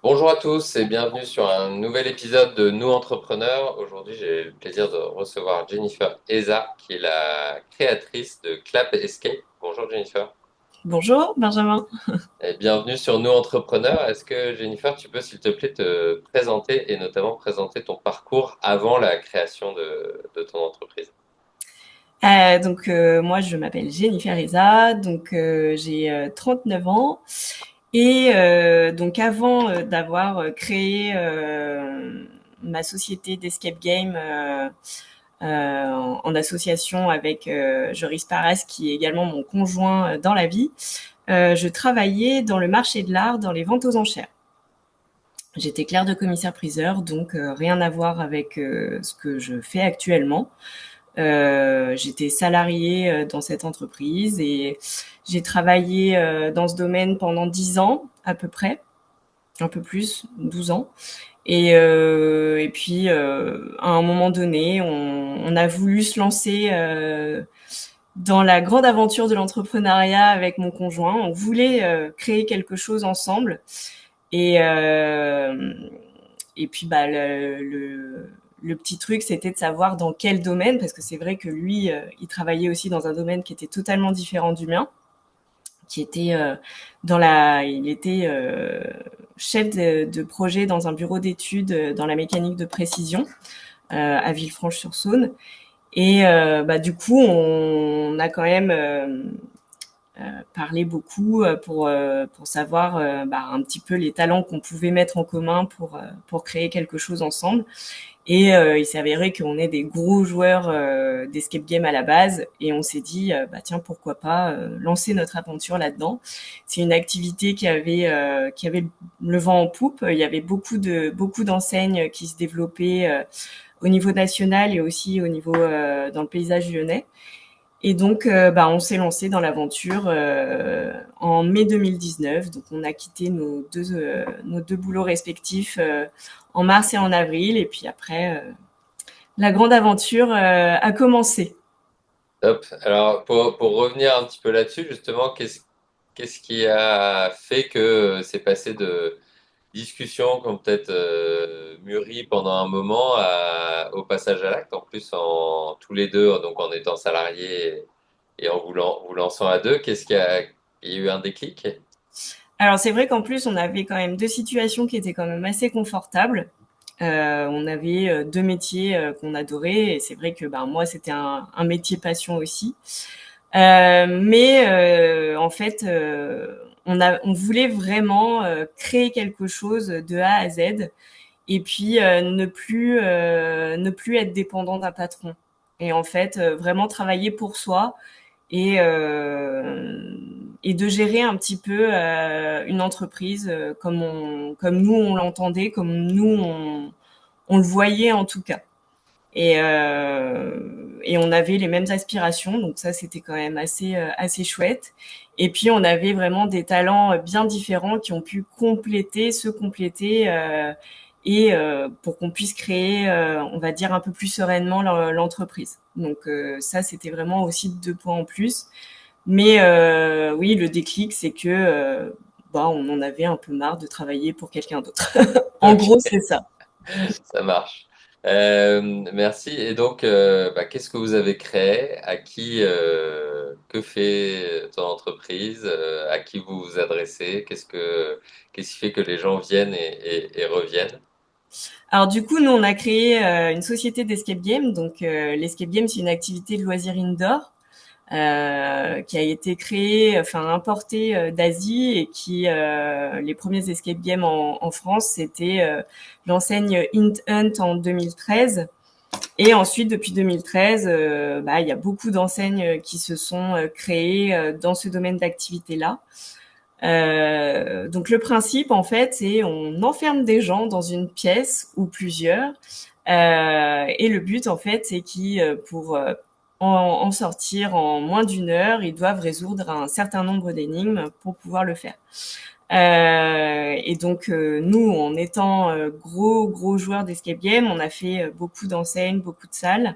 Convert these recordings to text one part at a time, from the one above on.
Bonjour à tous et bienvenue sur un nouvel épisode de Nous Entrepreneurs. Aujourd'hui, j'ai le plaisir de recevoir Jennifer Eza, qui est la créatrice de Clap Escape. Bonjour Jennifer Bonjour Benjamin. et bienvenue sur Nous Entrepreneurs. Est-ce que Jennifer, tu peux s'il te plaît te présenter et notamment présenter ton parcours avant la création de ton entreprise? Moi je m'appelle Jennifer Eza, j'ai 39 ans et donc avant d'avoir créé ma société d'escape game en association avec Joris Paras qui est également mon conjoint dans la vie, je travaillais dans le marché de l'art, dans les ventes aux enchères. J'étais clerc de commissaire-priseur, donc rien à voir avec ce que je fais actuellement. J'étais salariée dans cette entreprise et j'ai travaillé dans ce domaine pendant 10 ans à peu près, un peu plus, 12 ans. Et puis à un moment donné, on a voulu se lancer dans la grande aventure de l'entrepreneuriat avec mon conjoint. On voulait créer quelque chose ensemble. Et euh, et puis bah le petit truc, c'était de savoir dans quel domaine, parce que c'est vrai que lui, il travaillait aussi dans un domaine qui était totalement différent du mien, qui était il était chef de projet dans un bureau d'études dans la mécanique de précision à Villefranche-sur-Saône. Et du coup, on a quand même parlé beaucoup pour savoir un petit peu les talents qu'on pouvait mettre en commun pour créer quelque chose ensemble. Et il s'est avéré qu'on est des gros joueurs d'escape game à la base et on s'est dit tiens pourquoi pas lancer notre aventure là-dedans. C'est une activité qui avait le vent en poupe. Il y avait beaucoup d'enseignes qui se développaient au niveau national et aussi au niveau dans le paysage lyonnais. Et donc on s'est lancé dans l'aventure en mai 2019. Donc on a quitté nos deux boulots respectifs en mars et en avril et puis après la grande aventure a commencé. Top. Alors, pour revenir un petit peu là-dessus, justement, qu'est-ce qui a fait que c'est passé de discussions qui ont peut-être mûri pendant un moment au passage à l'acte, en plus en tous les deux, donc en étant salariés et en vous lançant à deux, il y a eu un déclic? Alors c'est vrai qu'en plus on avait quand même deux situations qui étaient quand même assez confortables. On avait deux métiers qu'on adorait et c'est vrai que moi c'était un métier passion aussi. En fait, on voulait vraiment créer quelque chose de A à Z et puis ne plus être dépendant d'un patron. Et en fait, vraiment travailler pour soi et et de gérer un petit peu une entreprise comme nous on l'entendait, comme nous on le voyait en tout cas. Et on avait les mêmes aspirations, donc ça c'était quand même assez chouette. Et puis on avait vraiment des talents bien différents qui ont pu se compléter pour qu'on puisse créer, on va dire un peu plus sereinement l'entreprise. Donc ça c'était vraiment aussi deux points en plus. Mais oui, le déclic c'est que on en avait un peu marre de travailler pour quelqu'un d'autre. En Ok, gros c'est ça. ça marche. Merci. Et donc, qu'est-ce que vous avez créé? Que fait ton entreprise? À qui vous vous adressez? Qu'est-ce qui fait que les gens viennent et reviennent? Alors du coup, nous, on a créé une société d'escape game. Donc l'escape game, c'est une activité de loisir indoor qui a été créée, enfin importée d'Asie et les premiers escape games en France, c'était l'enseigne Int Hunt en 2013. Et ensuite, depuis 2013, il y a beaucoup d'enseignes qui se sont créées dans ce domaine d'activité-là. Donc le principe en fait, c'est on enferme des gens dans une pièce ou plusieurs, et le but en fait, c'est qu'ils pour en sortir en moins d'une heure, ils doivent résoudre un certain nombre d'énigmes pour pouvoir le faire. Nous, en étant gros joueurs d'escape game, on a fait beaucoup d'enseignes, beaucoup de salles.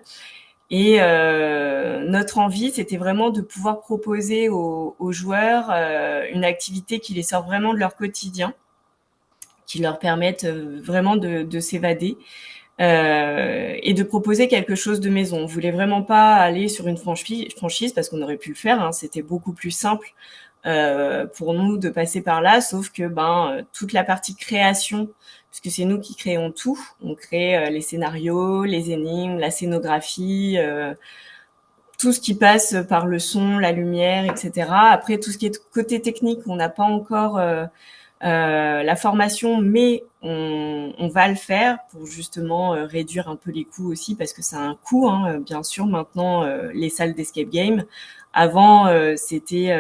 Et notre envie, c'était vraiment de pouvoir proposer aux joueurs une activité qui les sort vraiment de leur quotidien, qui leur permettent vraiment de s'évader. Et de proposer quelque chose de maison. On voulait vraiment pas aller sur une franchise parce qu'on aurait pu le faire, hein, c'était beaucoup plus simple pour nous de passer par là, sauf que toute la partie création, puisque c'est nous qui créons tout, on crée les scénarios, les énigmes, la scénographie, tout ce qui passe par le son, la lumière, etc. Après, tout ce qui est côté technique, on n'a pas encore la formation, mais on va le faire pour justement réduire un peu les coûts aussi, parce que ça a un coût, hein, bien sûr. Maintenant, les salles d'escape game, avant, c'était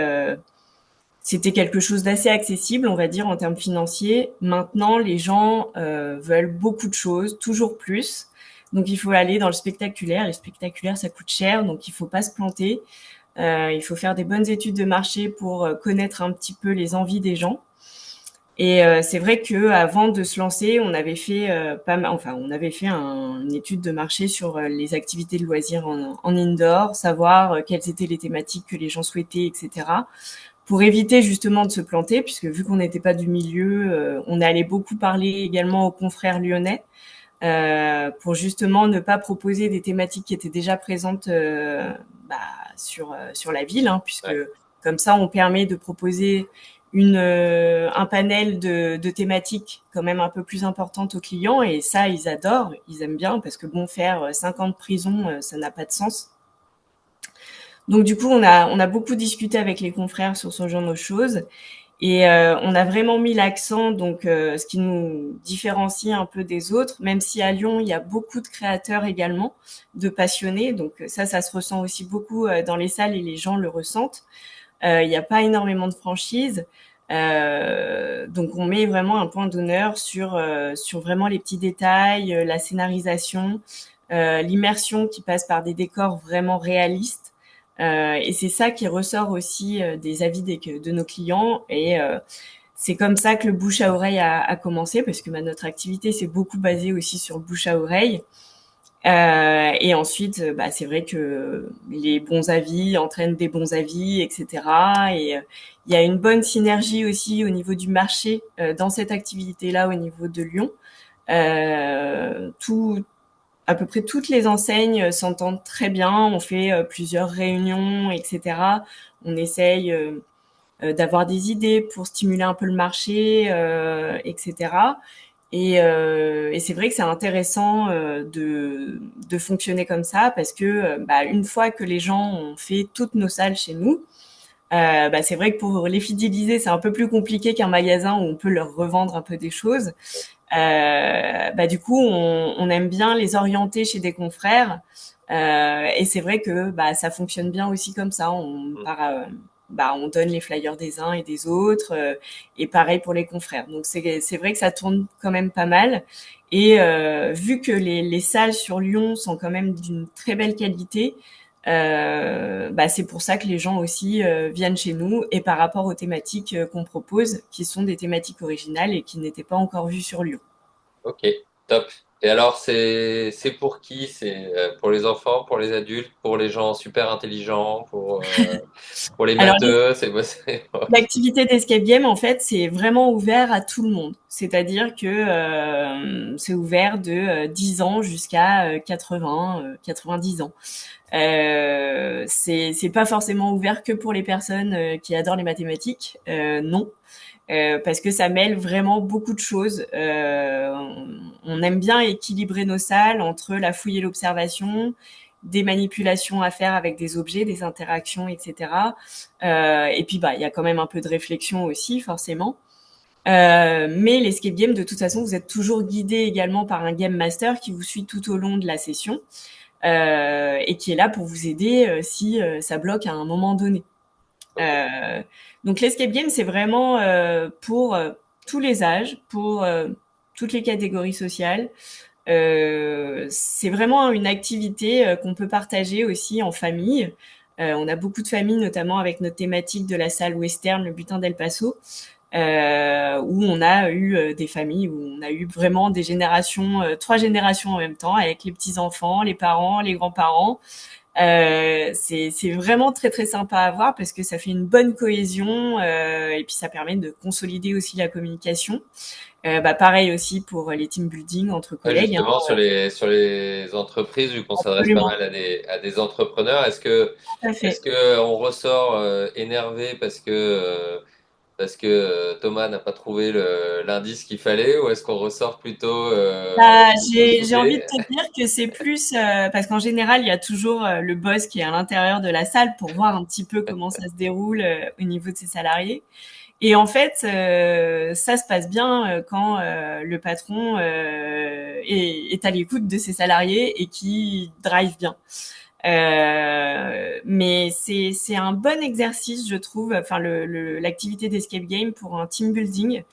quelque chose d'assez accessible, on va dire, en termes financiers. Maintenant, les gens veulent beaucoup de choses, toujours plus. Donc, il faut aller dans le spectaculaire. Les spectaculaires, ça coûte cher, donc il faut pas se planter. Il faut faire des bonnes études de marché pour connaître un petit peu les envies des gens. Et c'est vrai que avant de se lancer, on avait fait on avait fait une étude de marché sur les activités de loisirs en indoor, savoir quelles étaient les thématiques que les gens souhaitaient, etc. Pour éviter justement de se planter, puisque vu qu'on n'était pas du milieu, on allait beaucoup parler également aux confrères lyonnais pour justement ne pas proposer des thématiques qui étaient déjà présentes bah, sur la ville, hein, puisque Ouais. comme ça on permet de proposer un panel de thématiques quand même un peu plus importantes aux clients, et ça ils adorent, ils aiment bien, parce que bon, faire 5 ans de prison, ça n'a pas de sens. Donc du coup on a beaucoup discuté avec les confrères sur ce genre de choses. Et on a vraiment mis l'accent, donc ce qui nous différencie un peu des autres, même si à Lyon, il y a beaucoup de créateurs également, de passionnés. Donc ça se ressent aussi beaucoup dans les salles, et les gens le ressentent. Il n'y a pas énormément de franchises. Donc on met vraiment un point d'honneur sur vraiment les petits détails, la scénarisation, l'immersion qui passe par des décors vraiment réalistes. Et c'est ça qui ressort aussi des avis de nos clients. Et c'est comme ça que le bouche à oreille a commencé, parce que notre activité s'est beaucoup basée aussi sur le bouche à oreille. Et ensuite, c'est vrai que les bons avis entraînent des bons avis, etc. Et il y a une bonne synergie aussi au niveau du marché dans cette activité-là, au niveau de Lyon. Tout, à peu près toutes les enseignes s'entendent très bien. On fait plusieurs réunions, etc. On essaye d'avoir des idées pour stimuler un peu le marché, etc. Et c'est vrai que c'est intéressant de fonctionner comme ça, parce que une fois que les gens ont fait toutes nos salles chez nous, c'est vrai que pour les fidéliser, c'est un peu plus compliqué qu'un magasin où on peut leur revendre un peu des choses. Du coup, on aime bien les orienter chez des confrères. Et c'est vrai que ça fonctionne bien aussi comme ça. On donne les flyers des uns et des autres, et pareil pour les confrères. Donc c'est vrai que ça tourne quand même pas mal. Et vu que les salles sur Lyon sont quand même d'une très belle qualité, c'est pour ça que les gens aussi viennent chez nous, et par rapport aux thématiques qu'on propose, qui sont des thématiques originales et qui n'étaient pas encore vues sur Lyon. Ok, top. Et alors, c'est pour qui? C'est pour les enfants, pour les adultes, pour les gens super intelligents, pour les Alors, matheux, l'activité d'escape game, en fait, c'est vraiment ouvert à tout le monde. C'est-à-dire que c'est ouvert de 10 ans jusqu'à 80, 90 ans. C'est pas forcément ouvert que pour les personnes qui adorent les mathématiques, non. Parce que ça mêle vraiment beaucoup de choses. On aime bien équilibrer nos salles entre la fouille et l'observation, des manipulations à faire avec des objets, des interactions, etc. Et puis il y a quand même un peu de réflexion aussi, forcément. Mais l'escape game, de toute façon, vous êtes toujours guidé également par un game master qui vous suit tout au long de la session, et qui est là pour vous aider si ça bloque à un moment donné. Ok. Euh, donc l'escape game, c'est vraiment pour tous les âges, pour toutes les catégories sociales. C'est vraiment une activité qu'on peut partager aussi en famille. On a beaucoup de familles, notamment avec notre thématique de la salle western, le butin d'El Paso, où on a eu des familles, où on a eu vraiment des générations, 3 générations en même temps, avec les petits-enfants, les parents, les grands-parents. C'est vraiment très très sympa à voir, parce que ça fait une bonne cohésion, et puis ça permet de consolider aussi la communication. Pareil aussi pour les team building entre Ouais, collègues, hein. justement, sur les entreprises, vu qu'on s'adresse pas Absolument, mal à des entrepreneurs, tout à est-ce fait. que on ressort énervé parce que Thomas n'a pas trouvé l'indice qu'il fallait, ou est-ce qu'on ressort plutôt J'ai envie de soufflé? te dire que c'est plus parce qu'en général, il y a toujours le boss qui est à l'intérieur de la salle pour voir un petit peu comment ça se déroule au niveau de ses salariés. Et en fait, ça se passe bien quand le patron est à l'écoute de ses salariés et qui drive bien. Mais c'est un bon exercice, je trouve, enfin l'activité d'escape game pour un team building,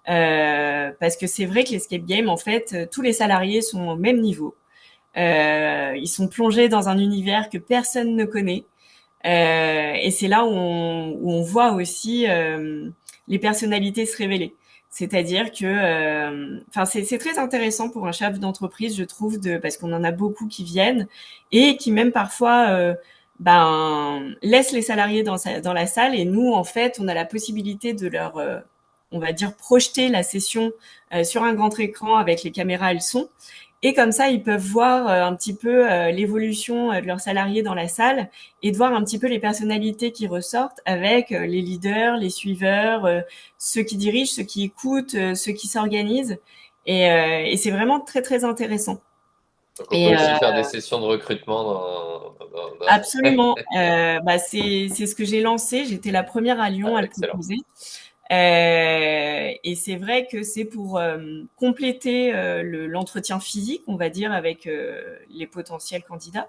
parce que c'est vrai que l'escape game, en fait, tous les salariés sont au même niveau. Ils sont plongés dans un univers que personne ne connaît. Et c'est là où on voit aussi les personnalités se révéler. C'est-à-dire que, enfin, c'est très intéressant pour un chef d'entreprise, je trouve, parce qu'on en a beaucoup qui viennent et qui même parfois, laissent les salariés dans la salle et nous, en fait, on a la possibilité de leur, on va dire, projeter la session sur un grand écran avec les caméras et le son. Et comme ça, ils peuvent voir un petit peu l'évolution de leurs salariés dans la salle et de voir un petit peu les personnalités qui ressortent avec les leaders, les suiveurs, ceux qui dirigent, ceux qui écoutent, ceux qui s'organisent. Et c'est vraiment très très intéressant. Donc on peut Et aussi faire des sessions de recrutement absolument, c'est ce que j'ai lancé. J'étais la première à Lyon Ah, à le excellent. proposer. Et c'est vrai que c'est pour compléter l'entretien physique, on va dire, avec les potentiels candidats.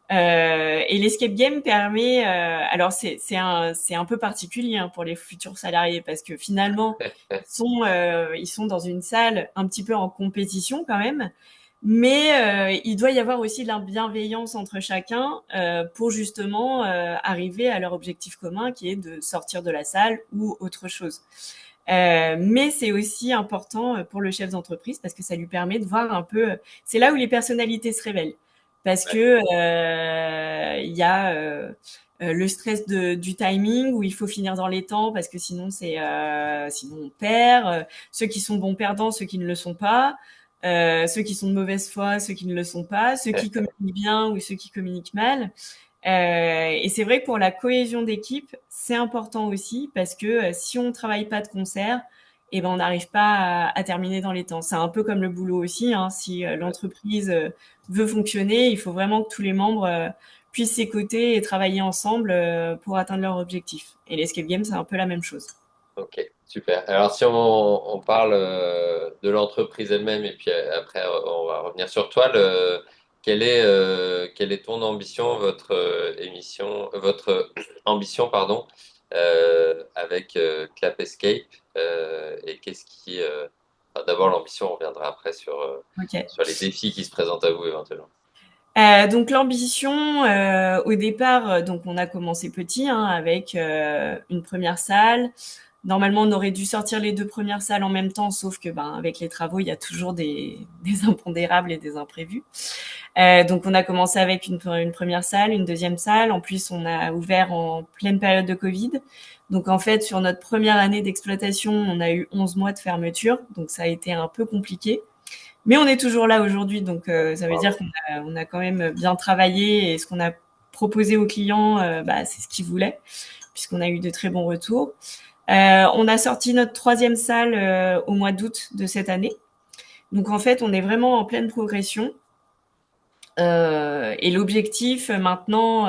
Et l'escape game permet, alors c'est un peu particulier hein, pour les futurs salariés parce que finalement ils sont dans une salle un petit peu en compétition quand même, mais il doit y avoir aussi de la bienveillance entre chacun pour justement arriver à leur objectif commun qui est de sortir de la salle ou autre chose. Mais c'est aussi important pour le chef d'entreprise parce que ça lui permet de voir un peu. C'est là où les personnalités se révèlent parce Ouais. que il y a le stress du timing où il faut finir dans les temps parce que sinon sinon on perd. Ceux qui sont bons perdants, ceux qui ne le sont pas. Ceux qui sont de mauvaise foi, ceux qui ne le sont pas, ceux qui communiquent bien ou ceux qui communiquent mal. Et c'est vrai que pour la cohésion d'équipe, c'est important aussi parce que si on ne travaille pas de concert, eh ben on n'arrive pas à terminer dans les temps. C'est un peu comme le boulot aussi. Hein. Si l'entreprise veut fonctionner, il faut vraiment que tous les membres puissent s'écouter et travailler ensemble pour atteindre leur objectif. Et l'escape game, c'est un peu la même chose. Ok, super. Alors si on parle de l'entreprise elle-même et puis après on va revenir sur toi, quelle est ton ambition, votre ambition, pardon, avec Clap Escape et enfin, d'abord l'ambition, on reviendra après Ok. sur les défis qui se présentent à vous éventuellement. Donc l'ambition, au départ, donc on a commencé petit hein, avec une première salle. Normalement, on aurait dû sortir les deux premières salles en même temps, sauf que ben avec les travaux, il y a toujours des impondérables et des imprévus. Donc on a commencé avec une première salle, une deuxième salle. En plus, on a ouvert en pleine période de Covid. Donc en fait, sur notre première année d'exploitation, on a eu 11 mois de fermeture. Donc ça a été un peu compliqué. Mais on est toujours là aujourd'hui, donc ça veut dire Bravo. qu'on a quand même bien travaillé et ce qu'on a proposé aux clients, c'est ce qu'ils voulaient, puisqu'on a eu de très bons retours. On a sorti notre troisième salle au mois d'août de cette année. Donc en fait, on est vraiment en pleine progression. Et l'objectif maintenant,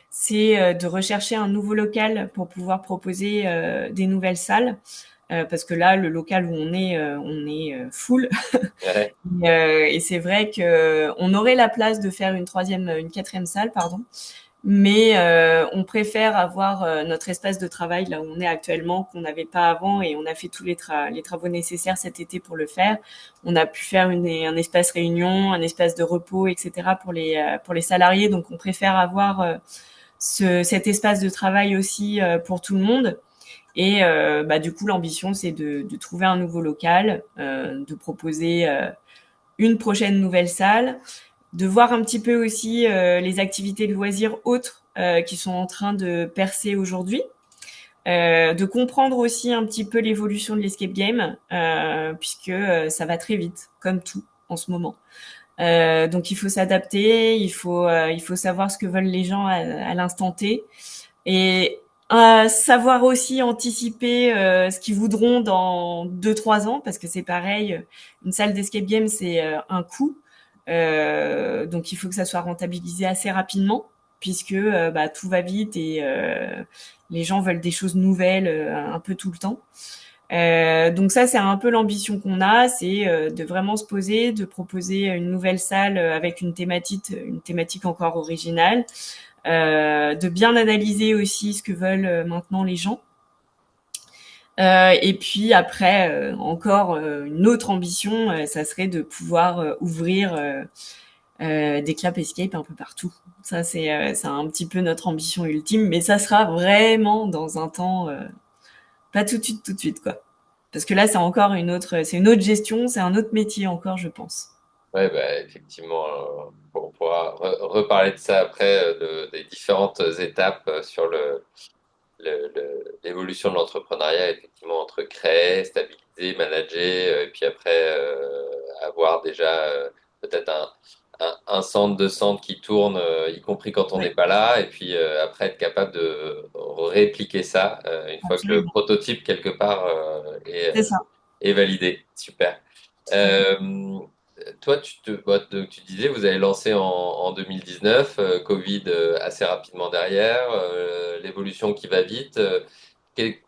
c'est de rechercher un nouveau local pour pouvoir proposer des nouvelles salles. Parce que là, le local où on est full. Ouais. Et c'est vrai que on aurait la place de faire une quatrième salle, pardon. Mais on préfère avoir notre espace de travail là où on est actuellement qu'on n'avait pas avant et on a fait tous les travaux nécessaires cet été pour le faire. On a pu faire un espace réunion, un espace de repos, etc. Pour les salariés. Donc on préfère avoir cet espace de travail aussi pour tout le monde. Et du coup l'ambition c'est de trouver un nouveau local, de proposer une prochaine nouvelle salle, de voir un petit peu aussi les activités de loisirs autres qui sont en train de percer aujourd'hui. de comprendre aussi un petit peu l'évolution de l'escape game, puisque ça va très vite, comme tout en ce moment. Donc il faut s'adapter, il faut savoir ce que veulent les gens à l'instant T et savoir aussi anticiper ce qu'ils voudront dans 2 3 ans, parce que c'est pareil, une salle d'escape game c'est un coût, donc il faut que ça soit rentabilisé assez rapidement puisque bah, tout va vite et les gens veulent des choses nouvelles un peu tout le temps. Donc ça, c'est un peu l'ambition qu'on a, c'est de vraiment se poser, de proposer une nouvelle salle avec une thématique encore originale, de bien analyser aussi ce que veulent maintenant les gens. Et puis après, encore une autre ambition, ça serait de pouvoir ouvrir des clubs escape un peu partout. Ça, c'est un petit peu notre ambition ultime, mais ça sera vraiment dans un temps, pas tout de suite, quoi. Parce que là, c'est une autre gestion, c'est un autre métier encore, je pense. Ouais, bah, effectivement, on pourra reparler de ça après, des différentes étapes sur l'évolution de l'entrepreneuriat, effectivement, entre créer, stabiliser, manager, et puis après avoir déjà peut-être un centre, deux centres qui tournent, y compris quand on Ouais, n'est pas là, et puis après être capable de répliquer ça une fois que le absolument. prototype quelque part C'est ça, est validé. Super. tout à fait. Toi, tu disais, vous avez lancé en 2019, Covid assez rapidement derrière, l'évolution qui va vite.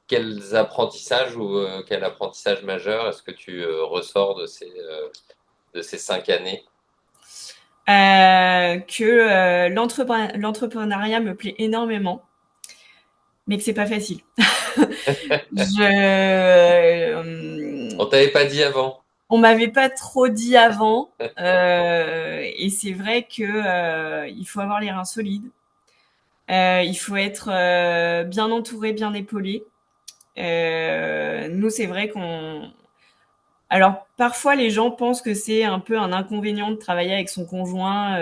Quels apprentissages ou quel apprentissage majeur est-ce que tu ressors de ces 5 années? Que l'entrepreneuriat me plaît énormément, mais que c'est pas facile. On t'avait pas dit avant. On m'avait pas trop dit avant, et c'est vrai que il faut avoir les reins solides. Il faut être bien entouré, bien épaulé. Nous, c'est vrai qu'on. Alors parfois, les gens pensent que c'est un peu un inconvénient de travailler avec son conjoint,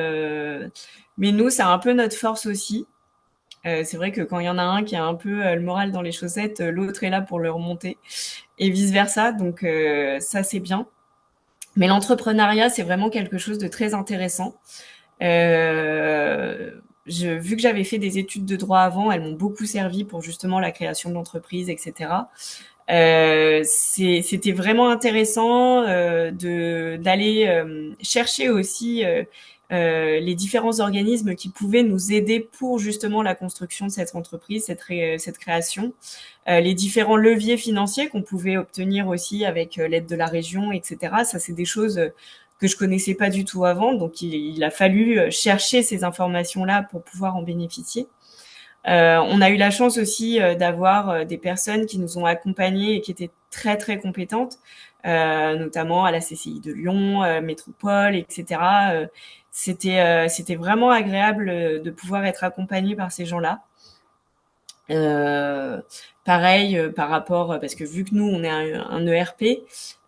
mais nous, c'est un peu notre force aussi. C'est vrai que quand il y en a un qui a un peu le moral dans les chaussettes, l'autre est là pour le remonter et vice versa. Donc ça, c'est bien. Mais l'entrepreneuriat, c'est vraiment quelque chose de très intéressant. Vu que j'avais fait des études de droit avant, elles m'ont beaucoup servi pour justement la création de l'entreprise, etc. C'était vraiment intéressant de d'aller chercher aussi les différents organismes qui pouvaient nous aider pour justement la construction de cette entreprise, cette création, les différents leviers financiers qu'on pouvait obtenir aussi avec l'aide de la région, etc. Ça, c'est des choses que je connaissais pas du tout avant, donc il a fallu chercher ces informations-là pour pouvoir en bénéficier. On a eu la chance aussi d'avoir des personnes qui nous ont accompagnés et qui étaient très très compétentes, notamment à la CCI de Lyon, Métropole, etc. C'était vraiment agréable de pouvoir être accompagné par ces gens-là. Euh, Pareil par rapport, parce que vu que nous on est un ERP,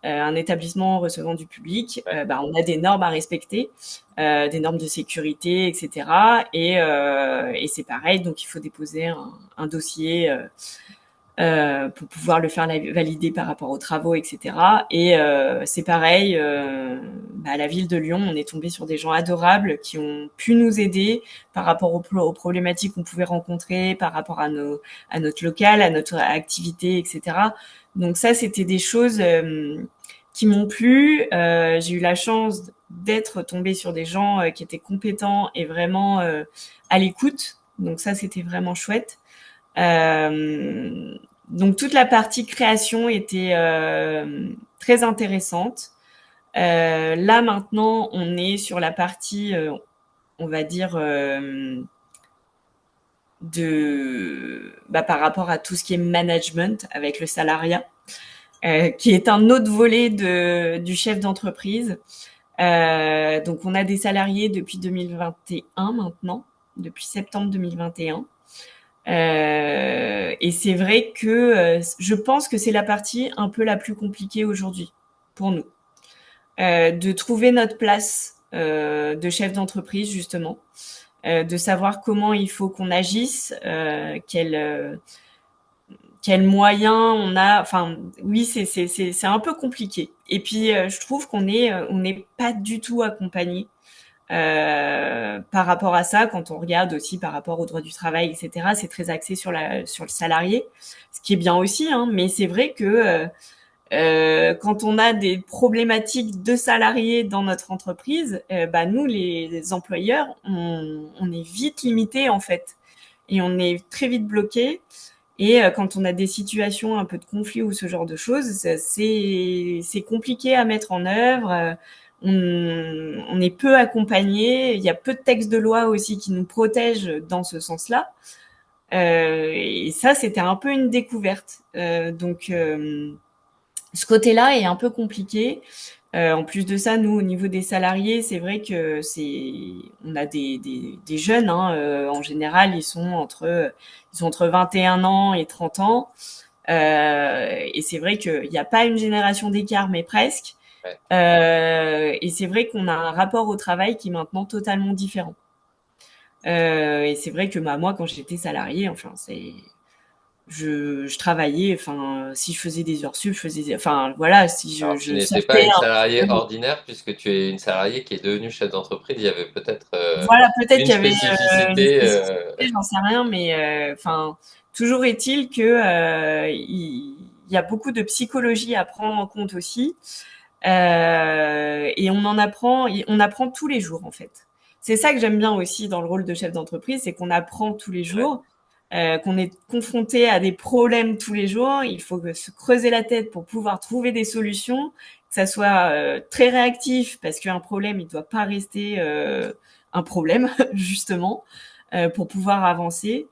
un établissement recevant du public, Ouais. bah, on a des normes à respecter, des normes de sécurité, etc. Et c'est pareil, donc il faut déposer un dossier pour pouvoir le faire valider par rapport aux travaux, etc. Et c'est pareil, bah, à la ville de Lyon, on est tombé sur des gens adorables qui ont pu nous aider par rapport aux problématiques qu'on pouvait rencontrer, par rapport à notre local, à notre activité, etc. Donc ça, c'était des choses qui m'ont plu. J'ai eu la chance d'être tombée sur des gens qui étaient compétents et vraiment à l'écoute. Donc ça, c'était vraiment chouette. Euh, donc toute la partie création était très intéressante. Là maintenant, on est sur la partie, on va dire, par rapport à tout ce qui est management avec le salariat, qui est un autre volet du chef d'entreprise. Donc on a des salariés depuis 2021 maintenant, depuis septembre 2021. Et c'est vrai que je pense que c'est la partie un peu la plus compliquée aujourd'hui pour nous, de trouver notre place de chef d'entreprise justement, de savoir comment il faut qu'on agisse, quels moyens on a. Enfin, oui, c'est un peu compliqué. Et puis, je trouve on n'est pas du tout accompagné par rapport à ça. Quand on regarde aussi par rapport au droit du travail, etc., c'est très axé sur le salarié, ce qui est bien aussi. Hein, mais c'est vrai que quand on a des problématiques de salariés dans notre entreprise, bah nous, les employeurs, on est vite limité en fait, et on est très vite bloqué. Et quand on a des situations un peu de conflit ou ce genre de choses, c'est compliqué à mettre en œuvre. On est peu accompagné. Il y a peu de textes de loi aussi qui nous protègent dans ce sens-là. Et ça, c'était un peu une découverte. Ce côté-là est un peu compliqué. En plus de ça, nous, au niveau des salariés, c'est vrai que on a des jeunes, hein, en général, ils sont entre 21 ans et 30 ans. Et c'est vrai qu'il n'y a pas une génération d'écart, mais presque. Ouais. Et c'est vrai qu'on a un rapport au travail qui est maintenant totalement différent. Et c'est vrai que bah, moi, quand j'étais salariée, enfin, je travaillais, enfin, si je faisais des heures sup, enfin, voilà, si Alors, tu je n'étais pas sortais une un salariée peu. ordinaire puisque tu es une salariée qui est devenue chef d'entreprise. Il y avait peut-être Voilà, peut-être une qu'il y avait une spécificité. spécificité, j'en sais rien, mais enfin, toujours est-il que il y a beaucoup de psychologie à prendre en compte aussi, et on apprend tous les jours en fait. C'est ça que j'aime bien aussi dans le rôle de chef d'entreprise, c'est qu'on apprend tous les Ouais. jours, qu'on est confronté à des problèmes tous les jours. Il faut se creuser la tête pour pouvoir trouver des solutions, que ça soit très réactif, parce qu'un problème, il doit pas rester un problème justement, pour pouvoir avancer.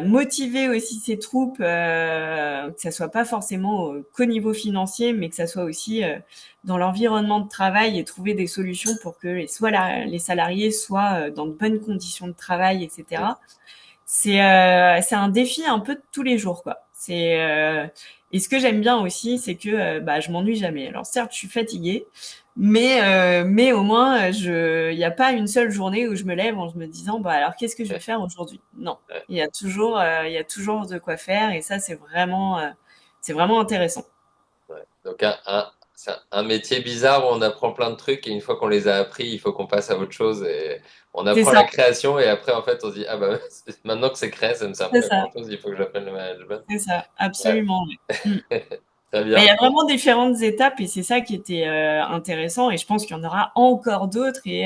Motiver aussi ses troupes, que ça soit pas forcément qu'au niveau financier, mais que ça soit aussi dans l'environnement de travail, et trouver des solutions pour que les salariés soient dans de bonnes conditions de travail, etc. C'est un défi un peu de tous les jours, quoi. Et ce que j'aime bien aussi, c'est que bah je m'ennuie jamais. Alors certes, je suis fatiguée, mais au moins il n'y a pas une seule journée où je me lève en me disant bah alors qu'est-ce que je vais Ouais. faire aujourd'hui? Non, Ouais. il y a toujours de quoi faire, et ça c'est vraiment intéressant. Ouais. Donc c'est un métier bizarre où on apprend plein de trucs et une fois qu'on les a appris, il faut qu'on passe à autre chose et on C'est apprend ça, la création et après en fait on se dit ah bah maintenant que c'est créé, ça ne me sert c'est plus à ça, grand chose, il faut que j'apprenne le management. c'est ça, Ouais. absolument. Ouais. Mm. Très Mais il y bien. a vraiment différentes étapes, et c'est ça qui était intéressant, et je pense qu'il y en aura encore d'autres, et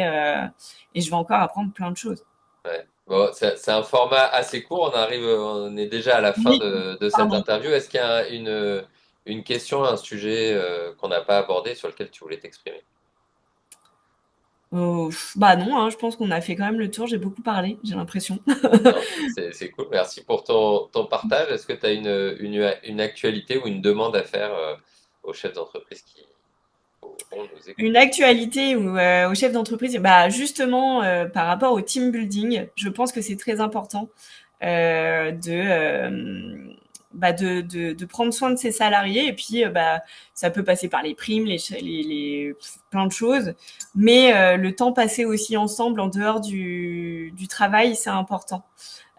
je vais encore apprendre plein de choses. Ouais. Bon, c'est un format assez court. On est déjà à la fin Oui, de cette pardon. interview. Est-ce qu'il y a une question, un sujet qu'on n'a pas abordé sur lequel tu voulais t'exprimer? Bah non, hein, je pense qu'on a fait quand même le tour. J'ai beaucoup parlé, j'ai l'impression. Non, c'est cool. Merci pour ton partage. Est-ce que tu as une actualité ou une demande à faire aux chefs d'entreprise qui vont nous écouter? Une actualité ou au chef d'entreprise, bah justement par rapport au team building, je pense que c'est très important euh, de, euh, de prendre soin de ses salariés, et puis bah ça peut passer par les primes, plein de choses, mais le temps passé aussi ensemble en dehors du travail, c'est important.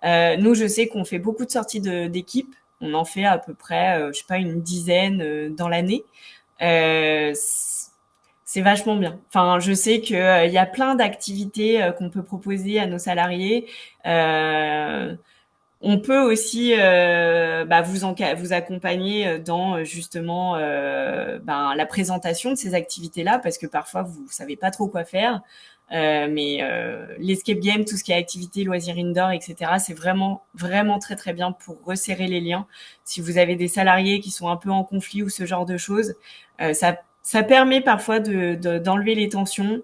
Nous, je sais qu'on fait beaucoup de sorties d'équipe. On en fait à peu près, je sais pas, une dizaine dans l'année. Euh, c'est vachement bien. Enfin, je sais que il y a plein d'activités qu'on peut proposer à nos salariés. Euh, on peut aussi bah, vous accompagner dans justement la présentation de ces activités-là, parce que parfois vous savez pas trop quoi faire. Mais l'escape game, tout ce qui est activité, loisirs indoor, etc., c'est vraiment vraiment très très bien pour resserrer les liens. Si vous avez des salariés qui sont un peu en conflit ou ce genre de choses, ça permet parfois d'enlever les tensions,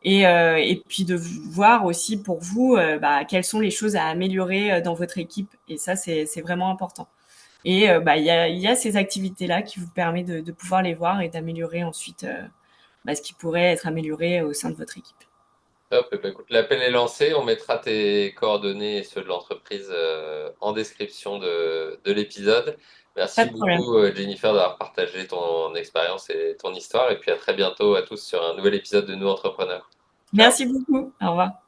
et puis de voir aussi pour vous bah, quelles sont les choses à améliorer dans votre équipe. Et ça, c'est vraiment important. Et bah, il y a ces activités-là qui vous permettent de pouvoir les voir et d'améliorer ensuite bah, ce qui pourrait être amélioré au sein de votre équipe. Top. Eh ben, écoute, l'appel est lancé. On mettra tes coordonnées et ceux de l'entreprise en description de l'épisode. Pas Merci de problème. beaucoup, Jennifer, d'avoir partagé ton expérience et ton histoire. Et puis à très bientôt à tous sur un nouvel épisode de Nous Entrepreneurs. Ciao. Merci beaucoup. Au revoir.